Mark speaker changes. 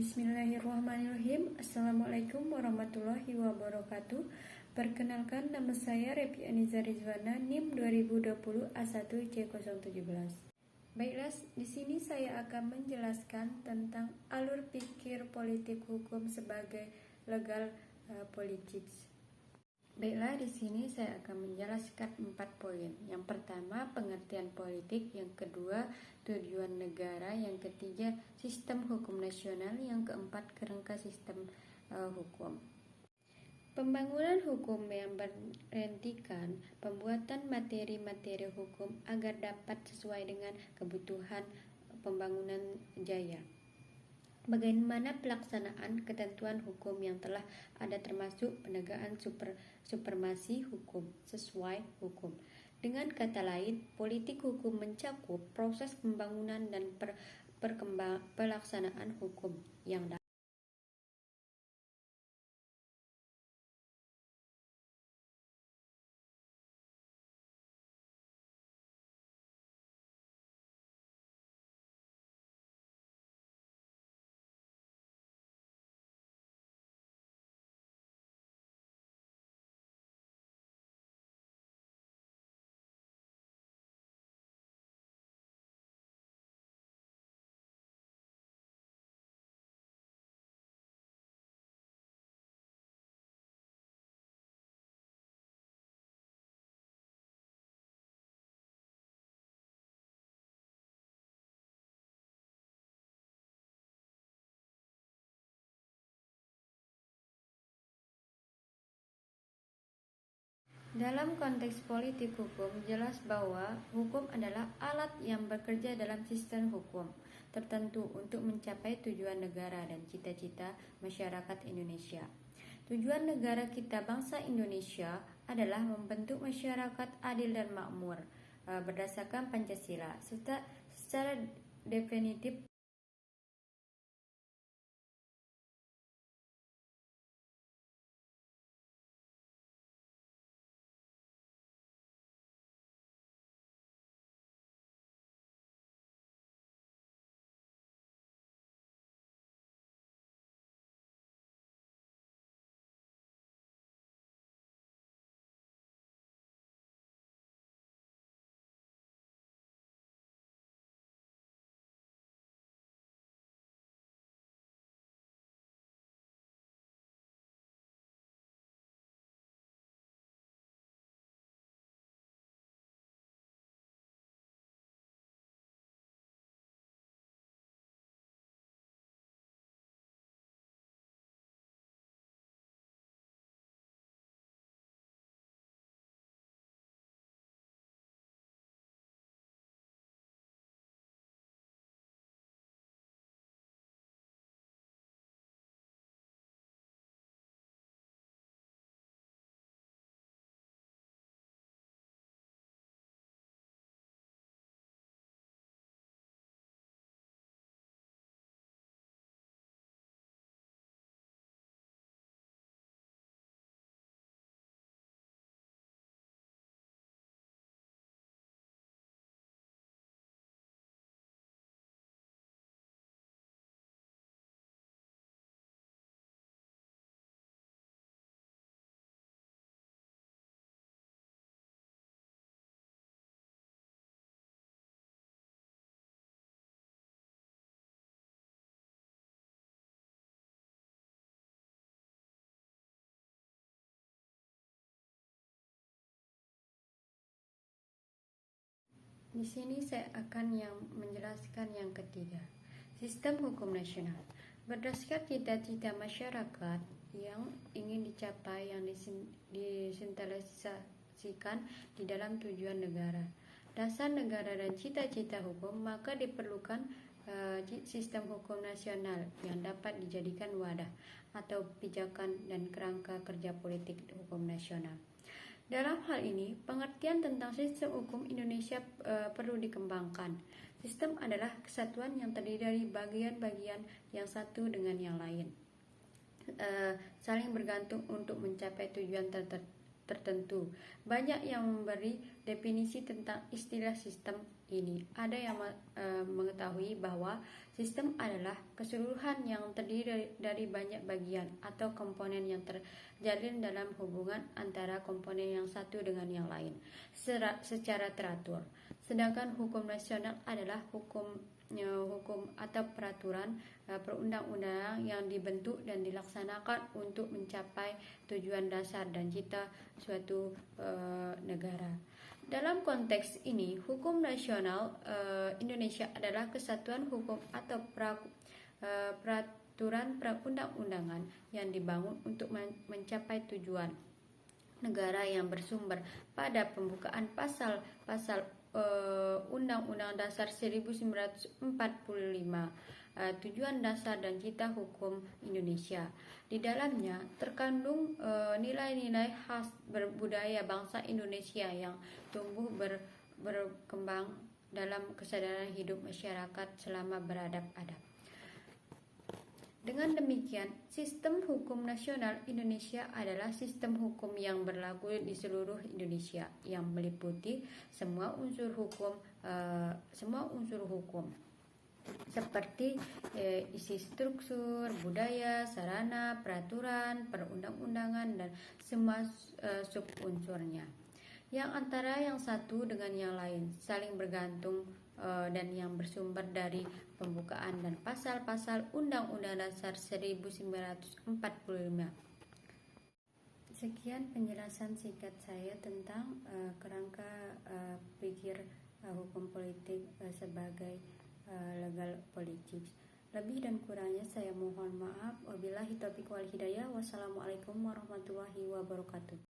Speaker 1: Bismillahirrahmanirrahim. Assalamualaikum warahmatullahi wabarakatuh. Perkenalkan, nama saya Repi Aniza Rizwana, NIM 2020 A1C017. Baiklah, di sini saya akan menjelaskan tentang alur pikir politik hukum sebagai legal politics. Baiklah, di sini saya akan menjelaskan 4 poin. Yang pertama, pengertian politik. Yang kedua, tujuan negara. Yang ketiga, sistem hukum nasional. Yang keempat, kerangka sistem hukum. Pembangunan hukum yang berhentikan pembuatan materi-materi hukum agar dapat sesuai dengan kebutuhan pembangunan jaya. Bagaimana pelaksanaan ketentuan hukum yang telah ada termasuk penegakan supremasi hukum sesuai hukum. Dengan kata lain, politik hukum mencakup proses pembangunan dan pelaksanaan hukum yang dalam konteks politik hukum, jelas bahwa hukum adalah alat yang bekerja dalam sistem hukum tertentu untuk mencapai tujuan negara dan cita-cita masyarakat Indonesia. Tujuan negara kita bangsa Indonesia adalah membentuk masyarakat adil dan makmur berdasarkan Pancasila. Secara definitif, di sini saya akan menjelaskan yang ketiga, sistem hukum nasional. Berdasarkan cita-cita masyarakat yang ingin dicapai yang disintelisasikan di dalam tujuan negara, dasar negara dan cita-cita hukum, maka diperlukan sistem hukum nasional yang dapat dijadikan wadah atau pijakan dan kerangka kerja politik hukum nasional. Dalam hal ini, pengertian tentang sistem hukum Indonesia perlu dikembangkan. Sistem adalah kesatuan yang terdiri dari bagian-bagian yang satu dengan yang lain, saling bergantung untuk mencapai tujuan tertentu. Banyak yang memberi definisi tentang istilah sistem ini. Ada yang mengetahui bahwa sistem adalah keseluruhan yang terdiri dari banyak bagian atau komponen yang terjalin dalam hubungan antara komponen yang satu dengan yang lain secara teratur. Sedangkan hukum nasional adalah hukum atau peraturan perundang-undangan yang dibentuk dan dilaksanakan untuk mencapai tujuan dasar dan cita suatu negara. Dalam konteks ini, hukum nasional Indonesia adalah kesatuan hukum atau peraturan perundang-undangan yang dibangun untuk mencapai tujuan negara yang bersumber pada pembukaan pasal-pasal Undang-Undang Dasar 1945, tujuan dasar dan cita hukum Indonesia. Di dalamnya terkandung nilai-nilai khas berbudaya bangsa Indonesia yang tumbuh berkembang dalam kesadaran hidup masyarakat selama beradab-adab. Dengan demikian, sistem hukum nasional Indonesia adalah sistem hukum yang berlaku di seluruh Indonesia yang meliputi semua unsur hukum seperti isi struktur, budaya, sarana, peraturan, perundang-undangan dan semua subunsurnya, yang antara yang satu dengan yang lain saling bergantung dan yang bersumber dari pembukaan dan pasal-pasal Undang-Undang Dasar 1945. Sekian penjelasan singkat saya tentang kerangka pikir hukum politik sebagai legal politics. Lebih dan kurangnya saya mohon maaf. Wabillahi taufiq wal hidayah. Wassalamualaikum warahmatullahi wabarakatuh.